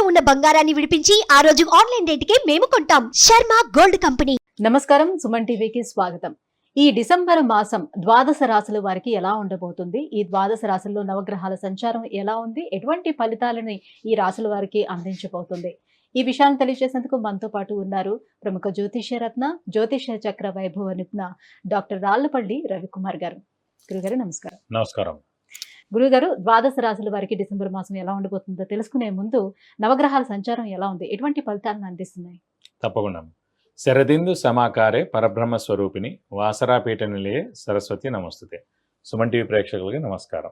తాకట్టులో ఉన్న బంగారాన్ని విడిపించి ఆ రోజు ఆన్లైన్ రేటుకే మేము కొంటాం. Sharma gold company. నమస్కారం, సుమన్ టీవీకి స్వాగతం. ఈ డిసెంబర్ మాసం ద్వాదశ రాశుల వారికి ఎలా ఉండబోతుంది, ఈ ద్వాదశ రాశుల్లో నవగ్రహాల సంచారం ఎలా ఉంది, ఎటువంటి ఫలితాలని ఈ రాశుల వారికి అందించబోతుంది, ఈ విషయాన్ని తెలియజేసేందుకు మనతో పాటు ఉన్నారు ప్రముఖ జ్యోతిష్య రత్న, జ్యోతిష్య చక్ర వైభవ నిపుణ డాక్టర్ రాళ్లపల్లి రవికుమార్ గారు. గురుగారు నమస్కారం. నమస్కారం. గురుగారు, ద్వాదశ రాశుల వారికి డిసెంబర్ మాసం ఎలా ఉండబోతుందో తెలుసుకునే ముందు నవగ్రహాల సంచారం ఎలా ఉంది, ఎటువంటి ఫలితాలను అందిస్తున్నాయి? తప్పకుండా. శరదిందు సమాకారే పరబ్రహ్మ స్వరూపిణి వాసరాపీఠ నిలయే సరస్వతి నమస్తుతే. సుమన్ టీవీ ప్రేక్షకులకి నమస్కారం.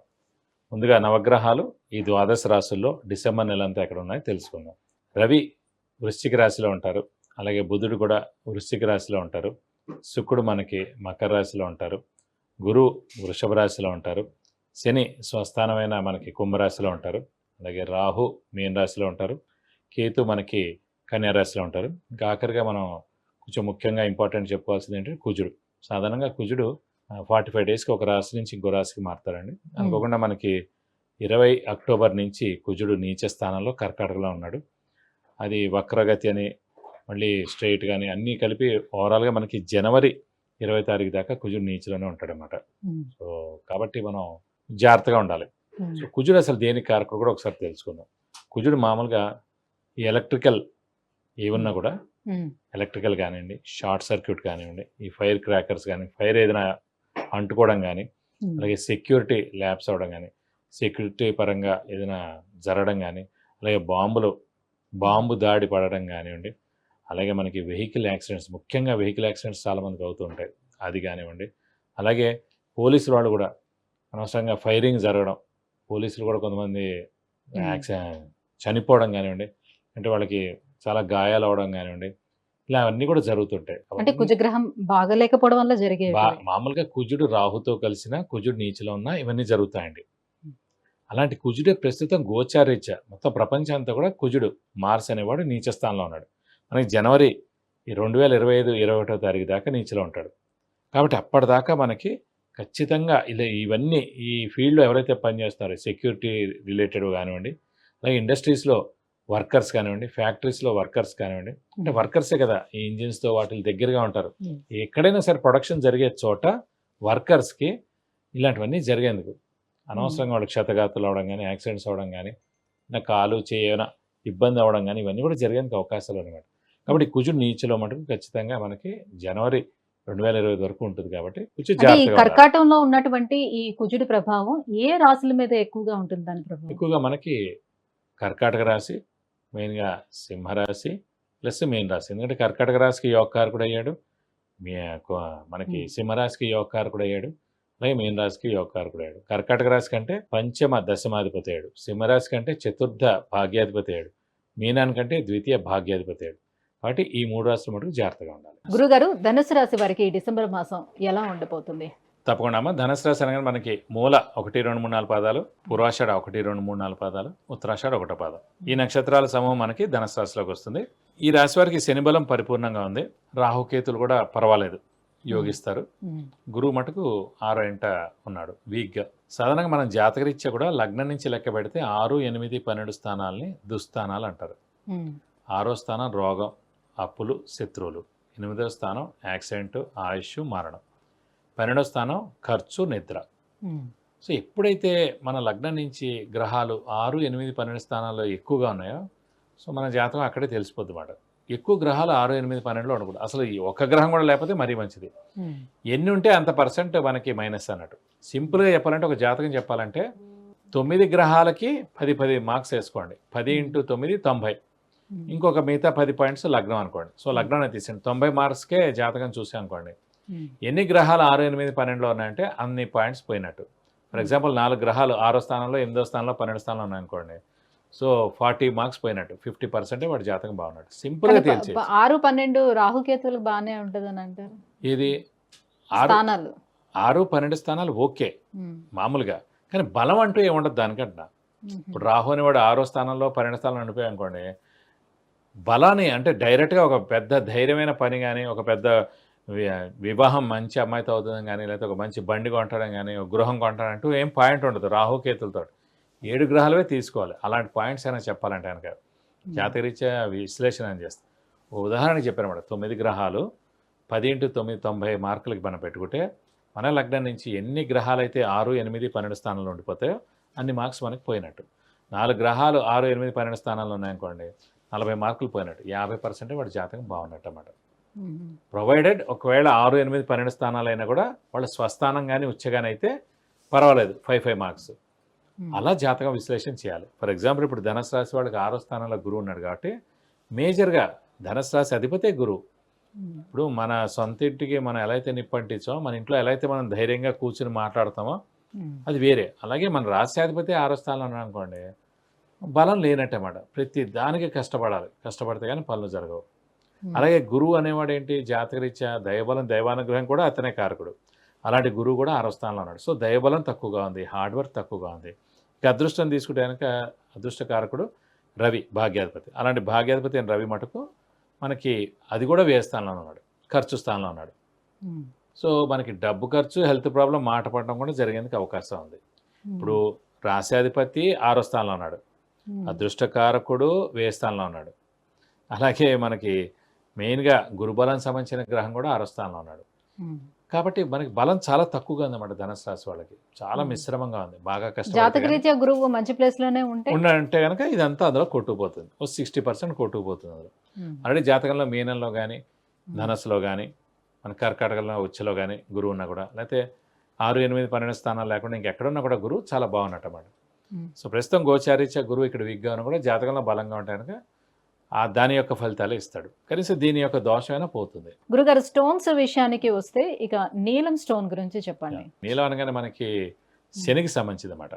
ముందుగా నవగ్రహాలు ఈ ద్వాదశ రాశుల్లో డిసెంబర్ నెల అంతా ఎక్కడ ఉన్నాయో తెలుసుకుందాం. రవి వృశ్చిక రాశిలో ఉంటారు, అలాగే బుధుడు కూడా వృశ్చిక రాశిలో ఉంటారు, శుక్రుడు మనకి మకర రాశిలో ఉంటారు, గురువు వృషభ రాశిలో ఉంటారు, శని స్వస్థానమైన మనకి కుంభరాశిలో ఉంటారు, అలాగే రాహు మీన రాశిలో ఉంటారు, కేతు మనకి కన్యా రాశిలో ఉంటారు. ఇంకా ఆఖరిగా మనం కొంచెం ముఖ్యంగా ఇంపార్టెంట్ చెప్పుకోవాల్సింది ఏంటంటే కుజుడు. సాధారణంగా కుజుడు 45 డేస్కి ఒక రాశి నుంచి ఇంకో రాశికి మారుతారండి. అనుకోకుండా మనకి 20 అక్టోబర్ నుంచి కుజుడు నీచ స్థానంలో కర్కాటకలో ఉన్నాడు. అది వక్రగతి అని మళ్ళీ స్ట్రైట్ కానీ అన్నీ కలిపి ఓవరాల్గా మనకి జనవరి 20 తారీఖు దాకా కుజుడు నీచలోనే ఉంటాడు అన్నమాట. సో కాబట్టి మనం జాగ్రత్తగా ఉండాలి. సో కుజుడు అసలు దేనికి కారకుడు కూడా ఒకసారి తెలుసుకుందాం. కుజుడు మామూలుగా ఈ ఎలక్ట్రికల్ ఏమన్నా కూడా ఎలక్ట్రికల్ కానివ్వండి, షార్ట్ సర్క్యూట్ కానివ్వండి, ఈ ఫైర్ క్రాకర్స్ కానీ, ఫైర్ ఏదైనా అంటుకోవడం కానీ, అలాగే సెక్యూరిటీ ల్యాబ్స్ అవ్వడం కానీ, సెక్యూరిటీ పరంగా ఏదైనా జరగడం కానీ, అలాగే బాంబు దాడి పడడం కానివ్వండి, అలాగే మనకి వెహికల్ యాక్సిడెంట్స్, ముఖ్యంగా వెహికల్ యాక్సిడెంట్స్ చాలామందికి అవుతూ ఉంటాయి, అది కానివ్వండి. అలాగే పోలీసులు వాళ్ళు కూడా అనవసరంగా ఫైరింగ్ జరగడం, పోలీసులు కూడా కొంతమంది చనిపోవడం కానివ్వండి, అంటే వాళ్ళకి చాలా గాయాలు అవడం కానివ్వండి, ఇలా అన్నీ కూడా జరుగుతుంటాయి. అంటే కుజగ్రహం బాగలేకపోవడం వల్ల జరిగే మామూలుగా కుజుడు రాహుతో కలిసిన, కుజుడు నీచలో ఉన్న ఇవన్నీ జరుగుతాయండి. అలాంటి కుజుడే ప్రస్తుతం గోచారీత్యా మొత్తం ప్రపంచం అంతా కూడా కుజుడు మార్స్ అనేవాడు నీచ స్థానంలో ఉన్నాడు. మనకి జనవరి 2025 21వ తారీఖు దాకా నీచలో ఉంటాడు. కాబట్టి అప్పటిదాకా మనకి ఖచ్చితంగా ఇలా ఇవన్నీ ఈ ఫీల్డ్లో ఎవరైతే పనిచేస్తున్నారో సెక్యూరిటీ రిలేటెడ్ కానివ్వండి, అలాగే ఇండస్ట్రీస్లో వర్కర్స్ కానివ్వండి, ఫ్యాక్టరీస్లో వర్కర్స్ కానివ్వండి, అంటే వర్కర్సే కదా ఈ ఇంజిన్స్తో వాటి దగ్గరగా ఉంటారు. ఎక్కడైనా సరే ప్రొడక్షన్ జరిగే చోట వర్కర్స్కి ఇలాంటివన్నీ జరిగేందుకు అనవసరంగా వాళ్ళకి క్షతగాతులు అవడం కానీ, యాక్సిడెంట్స్ అవ్వడం కానీ, నా కాలు చేయన ఇబ్బంది అవ్వడం కానీ, ఇవన్నీ కూడా జరిగేందుకు అవకాశాలు అనమాట. కాబట్టి కుజుడు నీచలో మటుకు ఖచ్చితంగా మనకి జనవరి 2025 వరకు ఉంటుంది. కాబట్టి కర్కాటంలో ఉన్నటువంటి ఈ కుజుడి ప్రభావం ఏ రాశుల మీద ఎక్కువగా ఉంటుంది? దాని ప్రభావం ఎక్కువగా మనకి కర్కాటక రాశి, మెయిన్గా సింహరాశి ప్లస్ మీన రాశి. ఎందుకంటే కర్కాటక రాశికి యోగకారకుడు అయ్యాడు, మనకి సింహరాశికి యోగకారకుడు అయ్యాడు, అలాగే మీన రాశికి యోగకారకుడు అయ్యాడు. కర్కాటక రాశి కంటే పంచమ దశమాధిపతి అయ్యాడు, సింహరాశి కంటే చతుర్థ భాగ్యాధిపతి అయ్యాడు, మీనానికంటే ద్వితీయ భాగ్యాధిపతి అయ్యాడు. కాబట్టి ఈ 3 రాశులు మటుకు జాగ్రత్తగా ఉండాలి. గురుగారు, ధనుసు రాశి వారికి డిసెంబర్ మాసం ఎలా ఉండబోతుంది? తప్పకుండా అమ్మ. ధనుసు రాశి అనగానే మనకి మూల 1, 2, 3, 4 పాదాలు, పూర్వాషాఢ 1, 2, 3, 4 పాదాలు, ఉత్తరాషాఢ 1వ పాదం. ఈ నక్షత్రాల సమూహం మనకి ధనుసు రాశిలోకి వస్తుంది. ఈ రాశి వారికి శని బలం పరిపూర్ణంగా ఉంది, రాహుకేతులు కూడా పర్వాలేదు, యోగిస్తారు. గురువు మటుకు 6వ ఇంట ఉన్నాడు వీక్గా. సాధారణంగా మనం జాతకరీత్యా కూడా లగ్నం నుంచి లెక్క పెడితే 6, 8, 12 స్థానాలని దుస్థానాలు అంటారు. 6వ స్థానం రోగం, అప్పులు, శత్రువులు. 8వ స్థానం యాక్సిడెంట్, ఆయుష్, మరణం. 12వ స్థానం ఖర్చు, నిద్ర. సో ఎప్పుడైతే మన లగ్నం నుంచి గ్రహాలు 6, 8, 12 స్థానాల్లో ఎక్కువగా ఉన్నాయో, సో మన జాతకం అక్కడే తెలిసిపోద్ది అన్నమాట. ఎక్కువ గ్రహాలు 6, 8, 12లో ఉండకూడదు. అసలు ఈ ఒక్క గ్రహం కూడా లేకపోతే మరీ మంచిది. ఎన్ని ఉంటే అంత పర్సెంట్ మనకి మైనస్ అన్నట్టు. సింపుల్గా చెప్పాలంటే, ఒక జాతకం చెప్పాలంటే 9 గ్రహాలకి 10 మార్క్స్ వేసుకోండి. 10 × 9 90. ఇంకొక మిగతా 10 పాయింట్స్ లగ్నం అనుకోండి. సో లగ్నాన్ని తీసేయండి, 90 మార్క్స్కే జాతకం చూసే అనుకోండి. ఎన్ని గ్రహాలు 6, 8, 12లో ఉన్నాయంటే అన్ని పాయింట్స్ పోయినట్టు. ఫర్ ఎగ్జాంపుల్ 4 గ్రహాలు 6వ స్థానంలో, 8వ స్థానంలో, 12వ స్థానంలో ఉన్నాయనుకోండి. సో 40 మార్క్స్ పోయినట్టు, 50% వాడి జాతకం బాగున్నట్టు. సింపుల్గా తెలిసి 6, 12 రాహుకేతులు బాగానే ఉంటుందని అంటారు. ఇది 6, 12 స్థానాలు ఓకే మామూలుగా, కానీ బలం అంటూ ఏముండదు దానికంట. ఇప్పుడు రాహు అనేవాడు 6వ స్థానంలో, 12వ స్థానంలో ఉండిపోయాయి అనుకోండి, బలాన్ని అంటే డైరెక్ట్గా ఒక పెద్ద ధైర్యమైన పని కానీ, ఒక పెద్ద వివాహం మంచి అమ్మాయితో అవుతుంది కానీ, లేకపోతే ఒక మంచి బండి కొంటడం కానీ, ఒక గృహం కొంటడం అంటూ ఏం పాయింట్ ఉండదు రాహుకేతులతో. 7 గ్రహాలవే తీసుకోవాలి అలాంటి పాయింట్స్ అయినా చెప్పాలంటే కనుక. జాతకరీత్యా విశ్లేషణ అని చేస్తాం. ఉదాహరణకి చెప్పారన్నమాట, 9 గ్రహాలు 10 × 9 90 మార్కులకి మనం పెట్టుకుంటే మన లగ్నం నుంచి ఎన్ని గ్రహాలు అయితే 6, 8, 12 స్థానంలో ఉండిపోతాయో అన్ని మార్క్స్ మనకి పోయినట్టు. 4 గ్రహాలు 6, 8, 12 స్థానాల్లో ఉన్నాయనుకోండి, 40 మార్కులు పోయినట్టు. 50% వాడి జాతకం బాగున్నట్టు అన్నమాట. ప్రొవైడెడ్ ఒకవేళ 6, 8, 12 స్థానాలు అయినా కూడా వాళ్ళ స్వస్థానం కానీ ఉచ్చగాని అయితే పర్వాలేదు, 5 మార్క్స్. అలా జాతకం విశ్లేషణ చేయాలి. ఫర్ ఎగ్జాంపుల్ ఇప్పుడు ధనుసు రాశి వాళ్ళకి 6వ స్థానంలో గురువు ఉన్నాడు కాబట్టి మేజర్గా ధనుసు రాశి అధిపతే గురువు. ఇప్పుడు మన సొంత ఇంటికి మనం ఎలా అయితే నిప్పంటించామో, మన ఇంట్లో ఎలా అయితే మనం ధైర్యంగా కూర్చుని మాట్లాడతామో అది వేరే. అలాగే మన రాష్ట్రాధిపతి 6వ స్థానంలో ఉన్నాడు అనుకోండి, బలం లేనట్టమాట. ప్రతి దానికి కష్టపడాలి, కష్టపడితే కానీ పనులు జరగవు. అలాగే గురువు అనేవాడు ఏంటి, జాతకరీత్యా దైవబలం దైవానుగ్రహం కూడా అతనే కారకుడు. అలాంటి గురువు కూడా 6వ స్థానంలో ఉన్నాడు. సో దైవబలం తక్కువగా ఉంది, హార్డ్ వర్క్ తక్కువగా ఉంది. ఇక అదృష్టం తీసుకుంటే కనుక అదృష్టకారకుడు రవి, భాగ్యాధిపతి. అలాంటి భాగ్యాధిపతి అయిన రవి మటుకు మనకి అది కూడా వ్యయ స్థానంలో ఉన్నాడు, ఖర్చు స్థానంలో ఉన్నాడు. సో మనకి డబ్బు ఖర్చు, హెల్త్ ప్రాబ్లం, మాట పడడం కూడా జరిగేందుకు అవకాశం ఉంది. ఇప్పుడు రాశ్యాధిపతి 6వ స్థానంలో ఉన్నాడు, అదృష్టకారకుడు వ్యయ స్థానంలో ఉన్నాడు. అలాగే మనకి మెయిన్గా గురుబలం సంబంధించిన గ్రహం కూడా 6వ స్థానంలో ఉన్నాడు. కాబట్టి మనకి బలం చాలా తక్కువగా ఉందన్నమాట ధనుసు రాశి వాళ్ళకి. చాలా మిశ్రమంగా ఉంది, బాగా జాతకరీత్యా గురువు మంచి ప్లేస్ లోనే ఉంటే కనుక ఇదంతా అందులో కొట్టుకుపోతుంది. 60% కొట్టుకుపోతుంది అందులో. ఆల్రెడీ జాతకంలో మీనంలో కానీ, ధనస్సులో కానీ, మన కర్కాటకంలో ఉచ్చలో కానీ గురువు ఉన్నా కూడా, లేకపోతే 6, 8, 12 స్థానాలు లేకుండా ఇంకెక్కడున్నా కూడా గురువు చాలా బాగున్నట్టు అన్నమాట. సో ప్రస్తుతం గోచారీత్యా గురువు ఇక్కడ వీక్గా ఉన్నా కూడా జాతకంలో బలంగా ఉంటే కనుక దాని యొక్క ఫలితాలు ఇస్తాడు. కనీసం దీని యొక్క దోషమైనా పోతుంది. గురుగారు, స్టోన్స్ విషయానికి వస్తే ఇక నీలం స్టోన్ గురించి చెప్పండి. నీలం అనగానే మనకి శనికి సంబంధించింది అన్నమాట.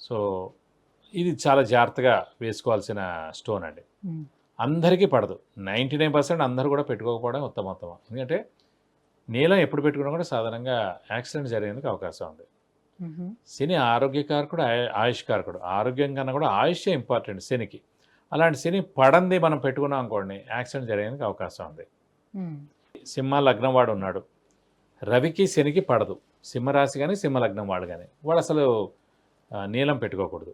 సో ఇది చాలా జాగ్రత్తగా వేసుకోవాల్సిన స్టోన్ అండి. అందరికీ పడదు, 99% అందరూ కూడా పెట్టుకోకపోవడం ఉత్తమోత్తమం. ఎందుకంటే నీలం ఎప్పుడు పెట్టుకున్నా కూడా సాధారణంగా యాక్సిడెంట్ జరిగేందుకు అవకాశం ఉంది. శని ఆరోగ్యకారకుడు, ఆయుష్కారకుడు. ఆరోగ్యం కన్నా కూడా ఆయుష్యే ఇంపార్టెంట్ శనికి. అలాంటి శని పడంది మనం పెట్టుకున్నాం అనుకోండి, యాక్సిడెంట్ జరిగేందుకు అవకాశం ఉంది. సింహ లగ్నం వాడు ఉన్నాడు, రవికి శనికి పడదు. సింహరాశి కానీ సింహ లగ్నం వాడు కానీ వాడు అసలు నీలం పెట్టుకోకూడదు.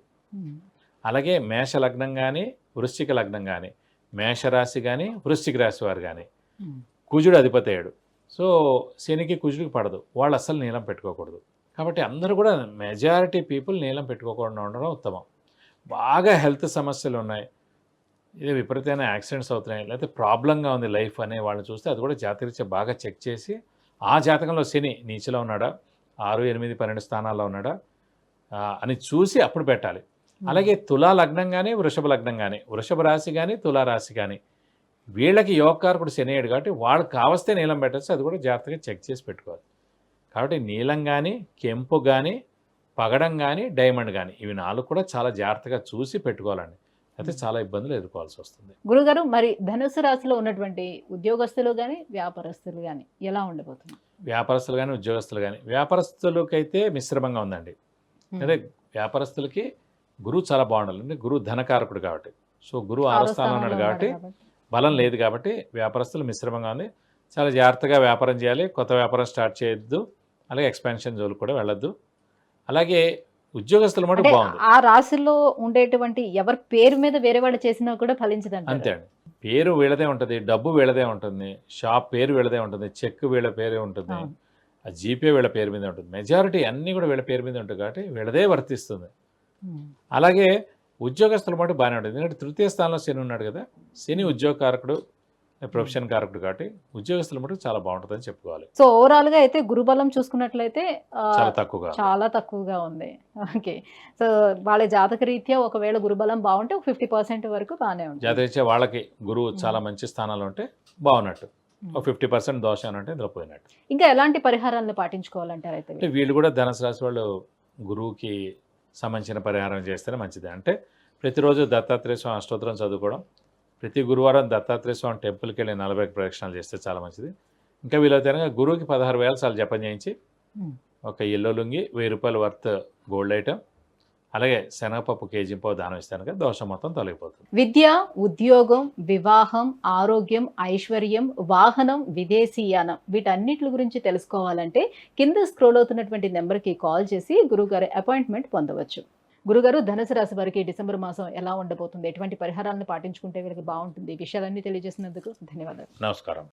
అలాగే మేష లగ్నం కానీ, వృశ్చిక లగ్నం కానీ, మేషరాశి కానీ, వృశ్చిక రాశి వారు కానీ, కుజుడు అధిపతి అయ్యాడు. సో శనికి కుజుడికి పడదు, వాళ్ళు అసలు నీలం పెట్టుకోకూడదు. కాబట్టి అందరూ కూడా మెజారిటీ పీపుల్ నీలం పెట్టుకోకుండా ఉండడం ఉత్తమం. బాగా హెల్త్ సమస్యలు ఉన్నాయి, ఇది విపరీతమైన యాక్సిడెంట్స్ అవుతున్నాయి, లేకపోతే ప్రాబ్లంగా ఉంది లైఫ్ అనే వాళ్ళని చూస్తే అది కూడా జాతకరీత్యా బాగా చెక్ చేసి ఆ జాతకంలో శని నీచలో ఉన్నాడా, 6, 8, 12 స్థానాల్లో ఉన్నాడా అని చూసి అప్పుడు పెట్టాలి. అలాగే తులా లగ్నం కానీ, వృషభ లగ్నం కానీ, వృషభ రాశి కానీ, తులా రాశి కానీ, వీళ్ళకి యోగకారకుడు శని అయ్యాడు కాబట్టి వాడు కావస్తే నీలం పెట్టచ్చు, అది కూడా జాగ్రత్తగా చెక్ చేసి పెట్టుకోవాలి. కాబట్టి నీలం కానీ, కెంపు కానీ, పగడం కానీ, డైమండ్ కానీ, ఇవి 4 కూడా చాలా జాగ్రత్తగా చూసి పెట్టుకోవాలండి. అయితే చాలా ఇబ్బందులు ఎదుర్కోవాల్సి వస్తుంది. గురుగారు, మరి ధనుసు రాశిలో ఉన్నటువంటి ఉద్యోగస్తులు కానీ, వ్యాపారస్తులు కానీ ఎలా ఉండబోతుంది? వ్యాపారస్తులు కానీ, ఉద్యోగస్తులు కానీ, వ్యాపారస్తులకైతే మిశ్రమంగా ఉందండి. అంటే వ్యాపారస్తులకి గురువు చాలా బాగుండాలి. అంటే గురువు ధనకారకుడు కాబట్టి, సో గురువు 6వ స్థానంలో ఉన్నాడు కాబట్టి బలం లేదు కాబట్టి వ్యాపారస్తులు మిశ్రమంగా ఉంది. చాలా జాగ్రత్తగా వ్యాపారం చేయాలి, కొత్త వ్యాపారం స్టార్ట్ చేయొద్దు, అలాగే ఎక్స్పాన్షన్ జోలు కూడా వెళ్ళొద్దు. అలాగే ఉద్యోగస్తుల మటు బాగుంది. ఆ రాశిలో ఉండేటువంటి ఎవరి పేరు మీద వేరే వాళ్ళు చేసినా కూడా ఫలించదండి. అంతే అండి, పేరు వీళ్ళదే ఉంటుంది, డబ్బు వీళ్ళదే ఉంటుంది, షాప్ పేరు వీళ్ళదే ఉంటుంది, చెక్ వీళ్ళ పేరే ఉంటుంది, ఆ జీపే వీళ్ళ పేరు మీద ఉంటుంది. మెజారిటీ అన్నీ కూడా వీళ్ళ పేరు మీద ఉంటుంది కాబట్టి వీళ్ళదే వర్తిస్తుంది. అలాగే ఉద్యోగస్తుల మటు బాగానే ఉంటుంది. ఎందుకంటే 3వ స్థానంలో శని ఉన్నాడు కదా, శని ఉద్యోగకారకుడు, ప్రొఫెషన్ కారకుడు కాబట్టి ఉద్యోగస్తుల మటుకు చాలా బాగుంటుందని చెప్పుకోవాలి. సో ఓవరాల్ గా అయితే గురుబలం చూసుకున్నట్లయితే చాలా తక్కువగా ఉంది. ఓకే, సో వాళ్ళ జాతక రీత్యా ఒకవేళ గురుబలం బాగుంటే 50% వరకు బాగానే ఉంటుంది. జాతరీత్యా వాళ్ళకి గురువు చాలా మంచి స్థానాలు ఉంటే బాగున్నట్టు, 50% దోషం అంటే ఇందులో పోయినట్టు. ఇంకా ఎలాంటి పరిహారాలను పాటించుకోవాలంటారు? అయితే వీళ్ళు కూడా ధనుసు రాశి వాళ్ళు గురువుకి సంబంధించిన పరిహారం చేస్తేనే మంచిది. అంటే ప్రతిరోజు దత్తాత్రేయ స్వామి అష్టోత్తరం చదువుకోవడం, ప్రతి గురువారం దత్తాత్రేయ స్వామి టెంపుల్కి వెళ్ళి 40 ప్రదక్షిణాలు చేస్తే చాలా మంచిది. ఇంకా వీలైతే కనుక గురువుకి 16,000 సార్లు జపం చేయించి ఒక ఎల్లో లుంగి, 1000 రూపాయలు వర్త్ గోల్డ్ ఐటమ్, అలాగే శనగపప్పు కేజీంపో దానం ఇస్తే కనుక దోషం మొత్తం తొలగిపోతుంది. విద్య, ఉద్యోగం, వివాహం, ఆరోగ్యం, ఐశ్వర్యం, వాహనం, విదేశీయానం, వీటన్నిటి గురించి తెలుసుకోవాలంటే కింద స్క్రోల్ అవుతున్నటువంటి నెంబర్కి కాల్ చేసి గురువుగారి అపాయింట్మెంట్ పొందవచ్చు. గురుగారు, ధనుసు రాశి వారికి డిసెంబర్ మాసం ఎలా ఉండబోతుంది, ఎటువంటి పరిహారాలను పాటించుకుంటే వీళ్ళకి బాగుంటుంది, ఈ విషయాలన్నీ తెలియజేసినందుకు ధన్యవాదాలు. నమస్కారం.